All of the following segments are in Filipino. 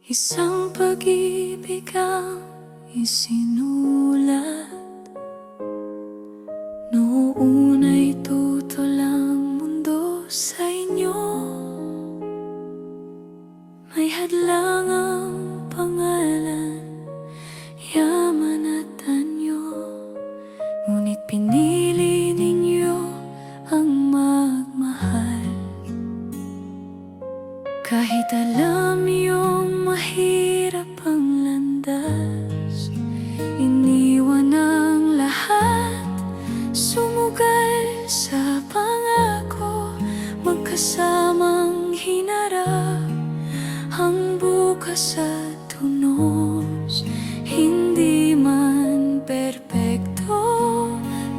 Isang pag-ibig ang isinulat. Noong tutol ang mundo sa inyo. May hadlang ang pangalan, yaman at anyo. Ngunit pinili ninyo ang magmahal. Kahit alam niyong mahirap ang landas, iniwan ang lahat, sumugal sa pangako. Magkasamang hinarap ang bukas at tunos. Hindi man perpekto,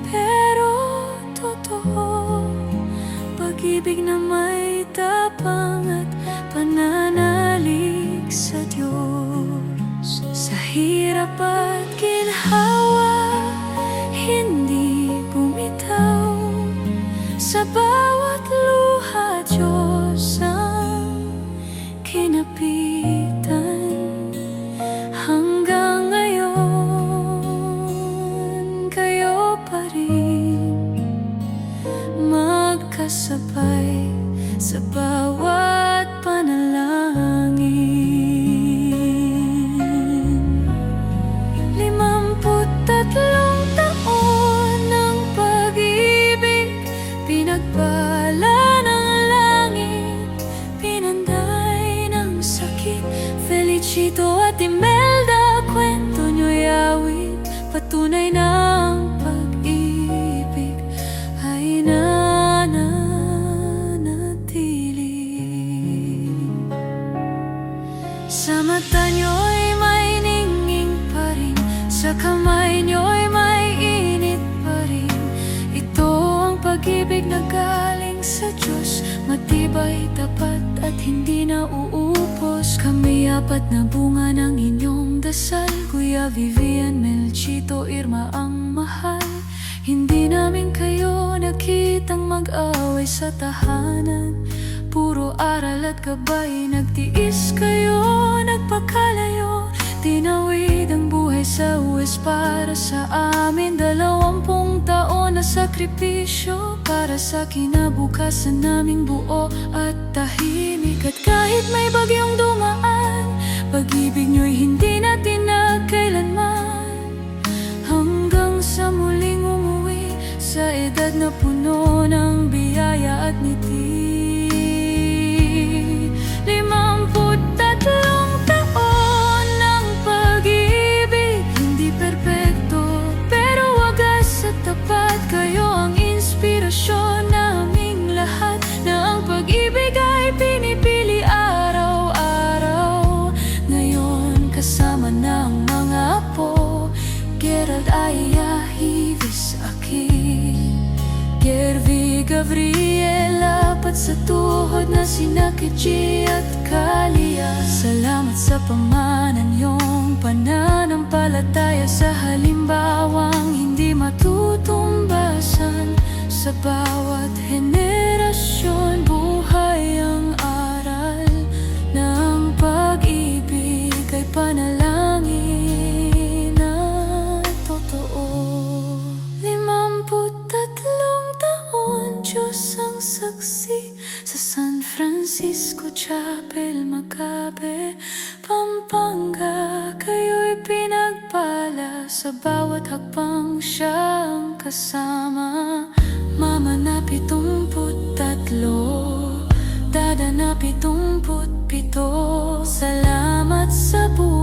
pero totoo. Pag-ibig na may tapang at pananalig sa Diyos. Sa hirap at ginhawa, hindi bumitaw. Sa bawat luha, Diyos ang kinapitan. Hanggang ngayon, kayo pa rin magkasabay sa bawat panalangin. 53 taon ng pag-ibig, pinagbala ng langit, pinanday ng sakit. Felicito at Imelda, kwento nyo'y awit, patunay na ang pag-ibig ay sa mata nyo'y may ningning pa rin, sa kamay nyo'y may init pa rin. Ito ang pag-ibig na galing sa Diyos, matibay, tapat at hindi na uupos. Kami apat na bunga ng inyong dasal, Kuya Vivian, Melchito, Irma ang mahal. Hindi namin kayo nakitang mag-away sa tahanan, puro aral at gabay, nagtiis kayo, nagpakalayo. Tinawid ang buhay sa US para sa amin. 20 taon na sakripisyo para sa kinabukasan naming buo at tahimik. At kahit may bagyong dumaan, pag-ibig nyo'y hindi natin nagkailanman. Hanggang sa muling umuwi sa edad na puno ng biyaya at ngiti. 53 taon ng pag-ibig, hindi perpekto, pero wagas at tapat. Kayo ang inspirasyon naming lahat, na ang pag-ibig ay pinipili araw-araw. Ngayon kasama na ang mga apo, Gerald, Aya, Hivis, Aki, Gervi, Gabriela, apat sa tuhod na sina Kiji at Kalia. Salamat sa pamanan niyong pananampalataya, sa halimbawang hindi matutumbasan. Sa bawat henerasyon, buhay ang aral ng pag-ibig ay panalangin na totoo. 53 taon, Diyos ang saksi, sa San Francisco Chapel, Magabe, Pampanga. Kayo'y pinagpala, sa bawat hakbang siyang kasama. Mama na 73, Dada na 77. Salamat sa buhay.